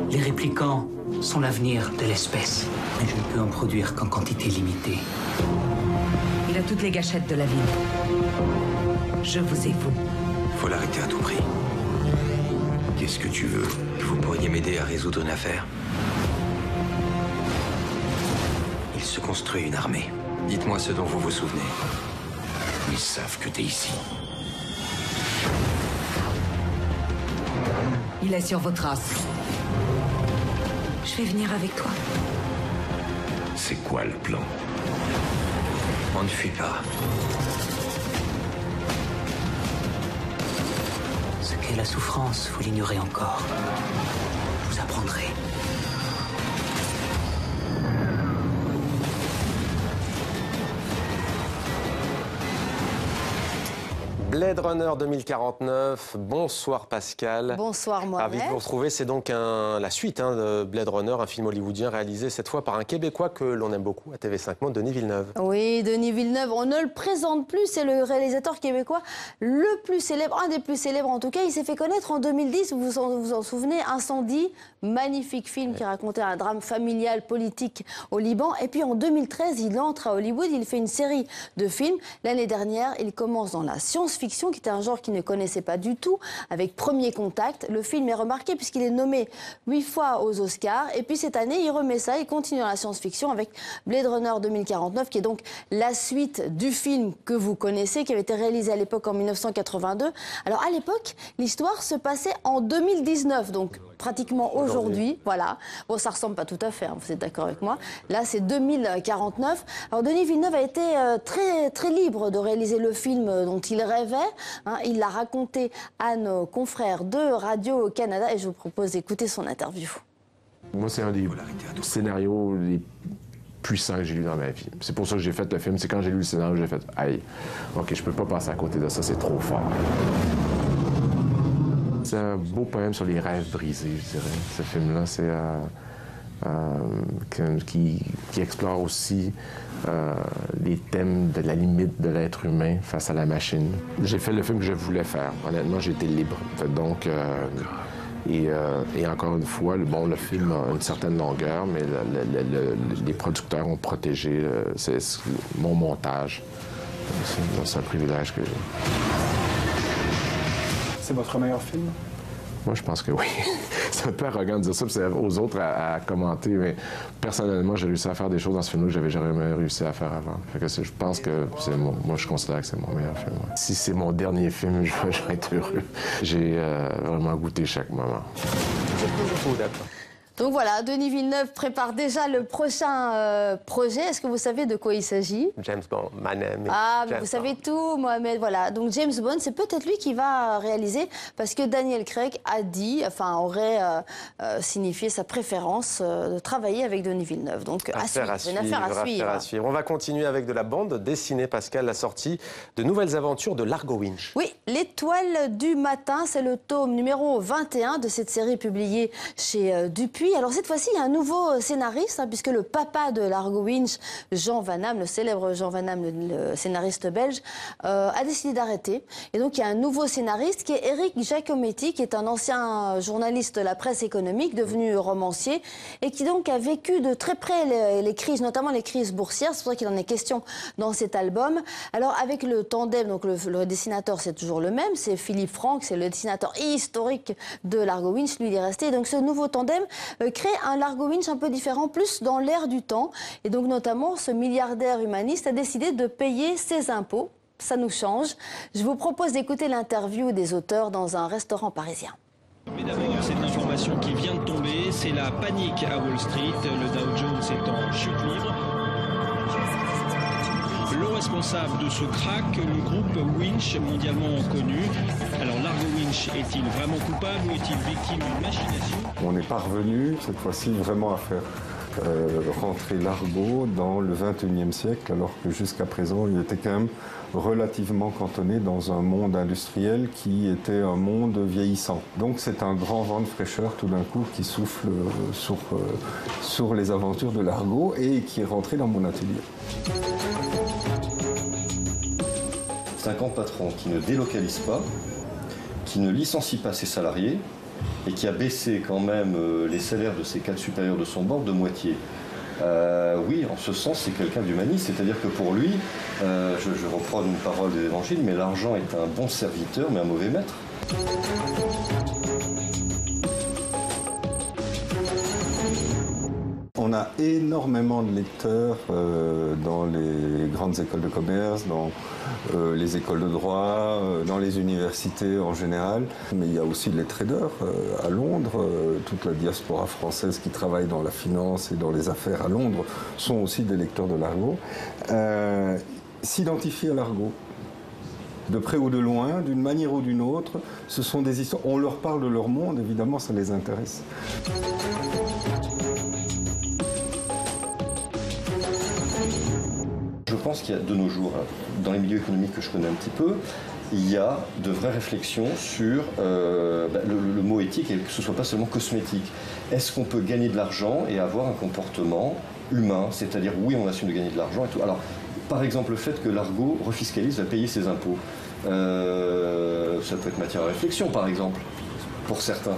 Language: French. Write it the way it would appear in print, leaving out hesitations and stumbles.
Les réplicants sont l'avenir de l'espèce. Mais je ne peux en produire qu'en quantité limitée. Il a toutes les gâchettes de la ville. Je vous évoue. Faut l'arrêter à tout prix. Qu'est-ce que tu veux? Vous pourriez m'aider à résoudre une affaire? Il se construit une armée. Dites-moi ce dont vous vous souvenez. Ils savent que t'es ici. Il est sur vos traces. Je vais venir avec toi. C'est quoi le plan? On ne fuit pas. Ce qu'est la souffrance, vous l'ignorez encore. Je vous apprendrai. Blade Runner 2049, bonsoir Pascal. Bonsoir Mohamed. Ravi de vous retrouver, c'est donc la suite de Blade Runner, un film hollywoodien réalisé cette fois par un Québécois que l'on aime beaucoup à TV5 Monde, Denis Villeneuve. Oui, Denis Villeneuve, on ne le présente plus, c'est le réalisateur québécois le plus célèbre, un des plus célèbres en tout cas. Il s'est fait connaître en 2010, vous vous en souvenez, Incendie, magnifique film qui racontait un drame familial, politique au Liban. Et puis en 2013, il entre à Hollywood, il fait une série de films. L'année dernière, il commence dans la science-fiction, qui était un genre qu'il ne connaissait pas du tout, avec Premier Contact. Le film est remarqué puisqu'il est nommé 8 fois aux Oscars. Et puis cette année, il remet ça, il continue dans la science-fiction avec Blade Runner 2049, qui est donc la suite du film que vous connaissez, qui avait été réalisé à l'époque en 1982. Alors à l'époque, l'histoire se passait en 2019, donc pratiquement aujourd'hui, voilà. Bon, ça ressemble pas tout à fait, hein, vous êtes d'accord avec moi. Là, c'est 2049. Alors, Denis Villeneuve a été très libre de réaliser le film dont il rêvait. Hein. Il l'a raconté à nos confrères de Radio-Canada et je vous propose d'écouter son interview. Moi, c'est un des scénarios les puissants que j'ai lu dans ma vie. C'est pour ça que j'ai fait le film. C'est quand j'ai lu le scénario, j'ai fait « Aïe, OK, je peux pas passer à côté de ça, c'est trop fort. » C'est un beau poème sur les rêves brisés, je dirais. Ce film-là, c'est qui explore aussi les thèmes de la limite de l'être humain face à la machine. J'ai fait le film que je voulais faire. Honnêtement, j'ai été libre. Donc, et encore une fois, le film a une certaine longueur, mais les producteurs ont protégé mon montage. C'est un privilège que j'ai. C'est votre meilleur film? Moi, je pense que oui. C'est un peu arrogant de dire ça, puis c'est aux autres à commenter, mais personnellement, j'ai réussi à faire des choses dans ce film-là que j'avais jamais réussi à faire avant. Fait que je pense que moi, je considère que c'est mon meilleur film. Ouais. Si c'est mon dernier film, je vais être heureux. J'ai vraiment goûté chaque moment. Donc voilà, Denis Villeneuve prépare déjà le prochain projet. Est-ce que vous savez de quoi il s'agit? James Bond, my name is James vous savez tout, Mohamed. Voilà, donc James Bond, c'est peut-être lui qui va réaliser, parce que Daniel Craig a dit, aurait signifié sa préférence de travailler avec Denis Villeneuve. Donc affaire à suivre. On va continuer avec de la bande dessinée, Pascal, la sortie de nouvelles aventures de Largo Winch. Oui, L'Étoile du matin, c'est le tome numéro 21 de cette série publiée chez Dupuis. Alors cette fois-ci, il y a un nouveau scénariste, puisque le papa de Largo Winch, Jean Van Damme, le célèbre Jean Van Damme, le scénariste belge, a décidé d'arrêter. Et donc il y a un nouveau scénariste qui est Éric Giacometti, qui est un ancien journaliste de la presse économique, devenu romancier, et qui donc a vécu de très près les crises, notamment les crises boursières. C'est pour ça qu'il en est question dans cet album. Alors avec le tandem, donc le dessinateur c'est toujours le même, c'est Philippe Franck, c'est le dessinateur historique de Largo Winch, lui il est resté. Et donc ce nouveau tandem crée un Largo Winch un peu différent, plus dans l'air du temps. Et donc notamment, ce milliardaire humaniste a décidé de payer ses impôts. Ça nous change. Je vous propose d'écouter l'interview des auteurs dans un restaurant parisien. Mais d'abord, cette information qui vient de tomber, c'est la panique à Wall Street. Le Dow Jones est en chute libre. Le responsable de ce crack, le groupe Winch, mondialement connu. Alors Largo Winch est-il vraiment coupable ou est-il victime d'une machination? On est parvenu, cette fois-ci, vraiment à faire rentrer Largo dans le XXIe siècle, alors que jusqu'à présent, il était quand même relativement cantonné dans un monde industriel qui était un monde vieillissant. Donc c'est un grand vent de fraîcheur tout d'un coup qui souffle sur les aventures de Largo et qui est rentré dans mon atelier. C'est un grand patron qui ne délocalise pas, qui ne licencie pas ses salariés et qui a baissé quand même les salaires de ses cadres supérieurs de son board de moitié. Oui, en ce sens, c'est quelqu'un d'humaniste, c'est-à-dire que pour lui, je reprends une parole de l'Évangile, mais l'argent est un bon serviteur, mais un mauvais maître. On a énormément de lecteurs dans les grandes écoles de commerce, dans les écoles de droit, dans les universités en général. Mais il y a aussi les traders à Londres. Toute la diaspora française qui travaille dans la finance et dans les affaires à Londres sont aussi des lecteurs de l'argot. S'identifier à l'argot, de près ou de loin, d'une manière ou d'une autre, ce sont des histoires. On leur parle de leur monde, évidemment, ça les intéresse. Je pense qu'il y a de nos jours, dans les milieux économiques que je connais un petit peu, il y a de vraies réflexions sur le mot éthique et que ce ne soit pas seulement cosmétique. Est-ce qu'on peut gagner de l'argent et avoir un comportement humain? C'est-à-dire, oui, on assume de gagner de l'argent et tout. Alors, par exemple, le fait que l'argot refiscalise, va payer ses impôts. Ça peut être matière à réflexion, par exemple, pour certains.